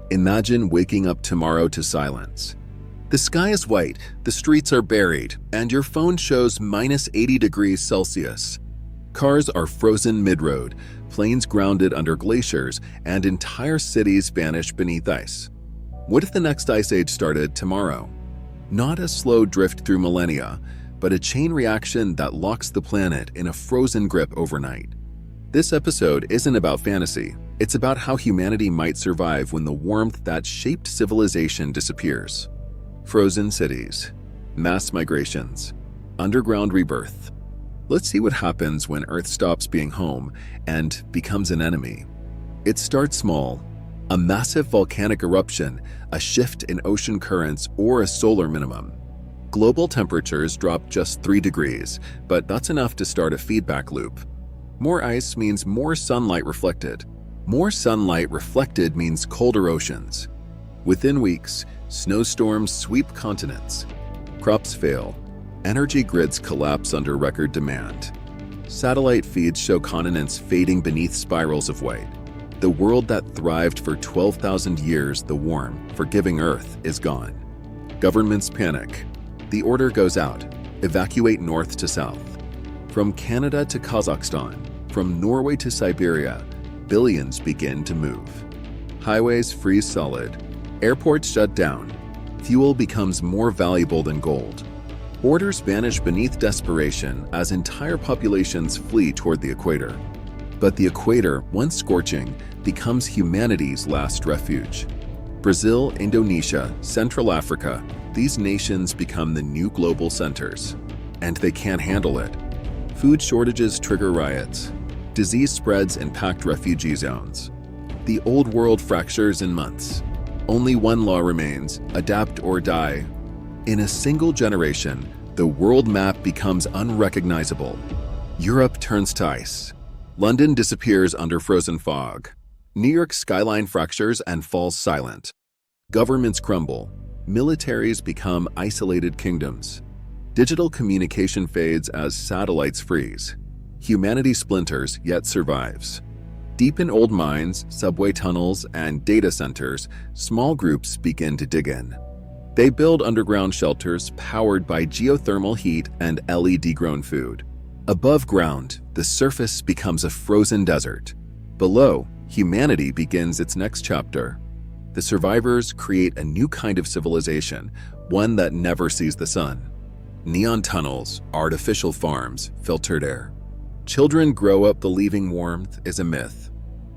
Imagine waking up tomorrow to silence. The sky is white, the streets are buried, and your phone shows minus 80 degrees Celsius. Cars are frozen mid-road, planes grounded under glaciers, and entire cities vanish beneath ice. What if the next ice age started tomorrow? Not a slow drift through millennia, but a chain reaction that locks the planet in a frozen grip overnight. This episode isn't about fantasy. It's about how humanity might survive when the warmth that shaped civilization disappears. Frozen cities, mass migrations, underground rebirth. Let's see what happens when Earth stops being home and becomes an enemy. It starts small. A massive volcanic eruption, a shift in ocean currents, or a solar minimum. Global temperatures drop just 3 degrees, but that's enough to start a feedback loop. More ice means more sunlight reflected. More sunlight reflected means colder oceans. Within weeks, snowstorms sweep continents. Crops fail. Energy grids collapse under record demand. Satellite feeds show continents fading beneath spirals of white. The world that thrived for 12,000 years, the warm, forgiving Earth, is gone. Governments panic. The order goes out. Evacuate north to south. From Canada to Kazakhstan, from Norway to Siberia, billions begin to move. Highways freeze solid. Airports shut down. Fuel becomes more valuable than gold. Borders vanish beneath desperation as entire populations flee toward the equator. But the equator, once scorching, becomes humanity's last refuge. Brazil, Indonesia, Central Africa, these nations become the new global centers. And they can't handle it. Food shortages trigger riots. Disease spreads in packed refugee zones. The old world fractures in months. Only one law remains: adapt or die. In a single generation, the world map becomes unrecognizable. Europe turns to ice. London disappears under frozen fog. New York's skyline fractures and falls silent. Governments crumble. Militaries become isolated kingdoms. Digital communication fades as satellites freeze. Humanity splinters yet survives. Deep in old mines, subway tunnels, and data centers, small groups begin to dig in. They build underground shelters powered by geothermal heat and LED-grown food. Above ground, the surface becomes a frozen desert. Below, humanity begins its next chapter. The survivors create a new kind of civilization, one that never sees the sun. Neon tunnels, artificial farms, filtered air. Children grow up believing warmth is a myth.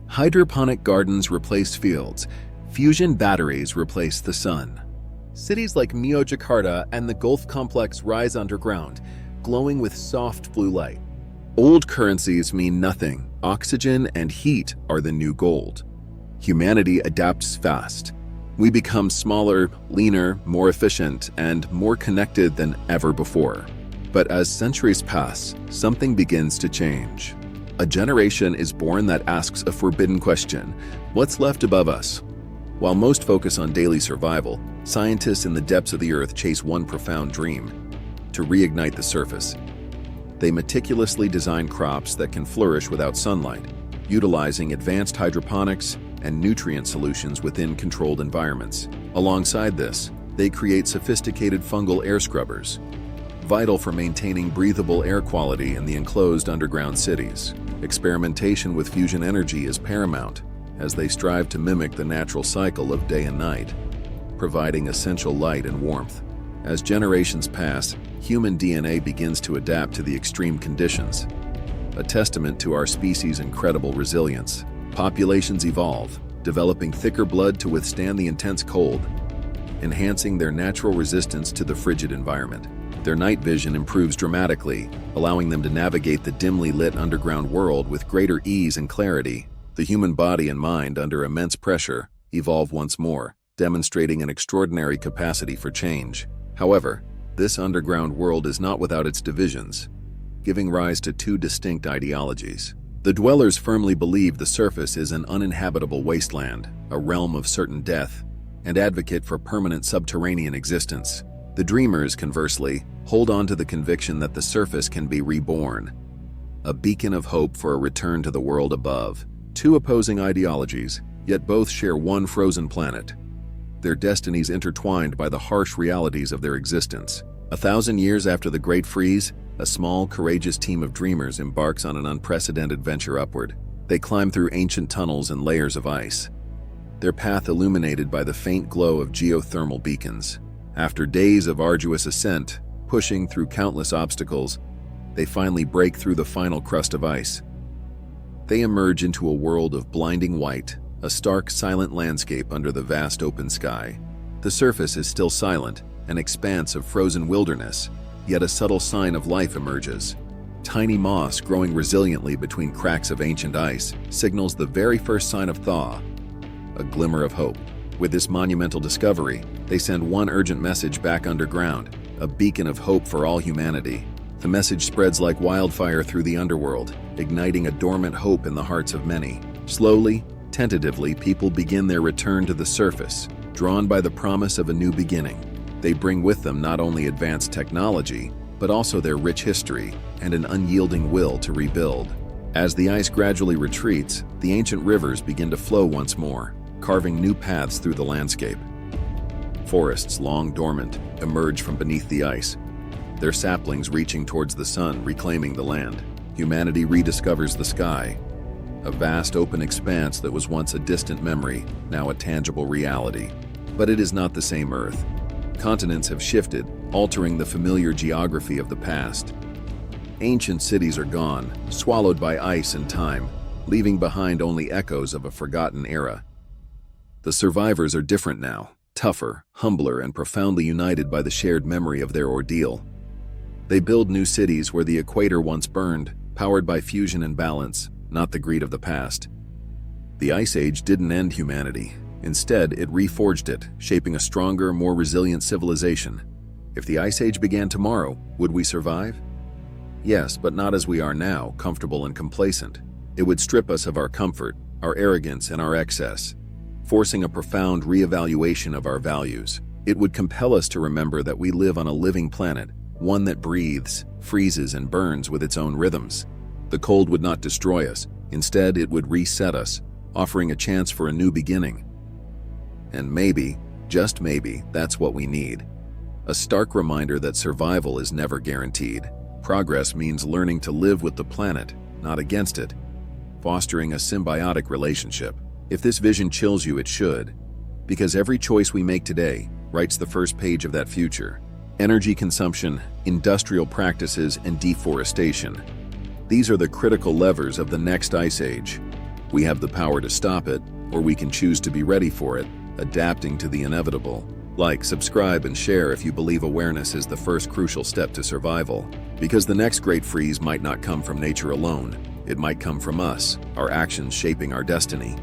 Hydroponic gardens replace fields. Fusion batteries replace the sun. Cities like Mio Jakarta and the Gulf Complex rise underground, glowing with soft blue light. Old currencies mean nothing. Oxygen and heat are the new gold. Humanity adapts fast. We become smaller, leaner, more efficient, and more connected than ever before. But as centuries pass, something begins to change. A generation is born that asks a forbidden question: what's left above us? While most focus on daily survival, scientists in the depths of the earth chase one profound dream: to reignite the surface. They meticulously design crops that can flourish without sunlight, utilizing advanced hydroponics and nutrient solutions within controlled environments. Alongside this, they create sophisticated fungal air scrubbers, vital for maintaining breathable air quality in the enclosed underground cities. Experimentation with fusion energy is paramount, as they strive to mimic the natural cycle of day and night, providing essential light and warmth. As generations pass, human DNA begins to adapt to the extreme conditions, a testament to our species' incredible resilience. Populations evolve, developing thicker blood to withstand the intense cold, enhancing their natural resistance to the frigid environment. Their night vision improves dramatically, allowing them to navigate the dimly lit underground world with greater ease and clarity. The human body and mind, under immense pressure, evolve once more, demonstrating an extraordinary capacity for change. However, this underground world is not without its divisions, giving rise to two distinct ideologies. The dwellers firmly believe the surface is an uninhabitable wasteland, a realm of certain death, and advocate for permanent subterranean existence. The dreamers, conversely, hold on to the conviction that the surface can be reborn, a beacon of hope for a return to the world above. Two opposing ideologies, yet both share one frozen planet. Their destinies intertwined by the harsh realities of their existence. 1,000 years after the Great Freeze, a small, courageous team of dreamers embarks on an unprecedented venture upward. They climb through ancient tunnels and layers of ice, their path illuminated by the faint glow of geothermal beacons. After days of arduous ascent, pushing through countless obstacles, they finally break through the final crust of ice. They emerge into a world of blinding white, a stark, silent landscape under the vast open sky. The surface is still silent, an expanse of frozen wilderness, yet a subtle sign of life emerges. Tiny moss growing resiliently between cracks of ancient ice signals the very first sign of thaw, a glimmer of hope. With this monumental discovery, they send one urgent message back underground, a beacon of hope for all humanity. The message spreads like wildfire through the underworld, igniting a dormant hope in the hearts of many. Slowly, tentatively, people begin their return to the surface, drawn by the promise of a new beginning. They bring with them not only advanced technology, but also their rich history and an unyielding will to rebuild. As the ice gradually retreats, the ancient rivers begin to flow once more, carving new paths through the landscape. Forests, long dormant, emerge from beneath the ice, their saplings reaching towards the sun, reclaiming the land. Humanity rediscovers the sky, a vast open expanse that was once a distant memory, now a tangible reality. But it is not the same Earth. Continents have shifted, altering the familiar geography of the past. Ancient cities are gone, swallowed by ice and time, leaving behind only echoes of a forgotten era. The survivors are different now, tougher, humbler, and profoundly united by the shared memory of their ordeal. They build new cities where the equator once burned, powered by fusion and balance, not the greed of the past. The Ice Age didn't end humanity. Instead, it reforged it, shaping a stronger, more resilient civilization. If the Ice Age began tomorrow, would we survive? Yes, but not as we are now, comfortable and complacent. It would strip us of our comfort, our arrogance, and our excess, forcing a profound reevaluation of our values. It would compel us to remember that we live on a living planet, one that breathes, freezes, and burns with its own rhythms. The cold would not destroy us. Instead, it would reset us, offering a chance for a new beginning. And maybe, just maybe, that's what we need. A stark reminder that survival is never guaranteed. Progress means learning to live with the planet, not against it, fostering a symbiotic relationship. If this vision chills you, it should, because every choice we make today writes the first page of that future. Energy consumption, industrial practices, and deforestation. These are the critical levers of the next ice age. We have the power to stop it, or we can choose to be ready for it, adapting to the inevitable. Like, subscribe, and share if you believe awareness is the first crucial step to survival. Because the next great freeze might not come from nature alone. It might come from us, our actions shaping our destiny.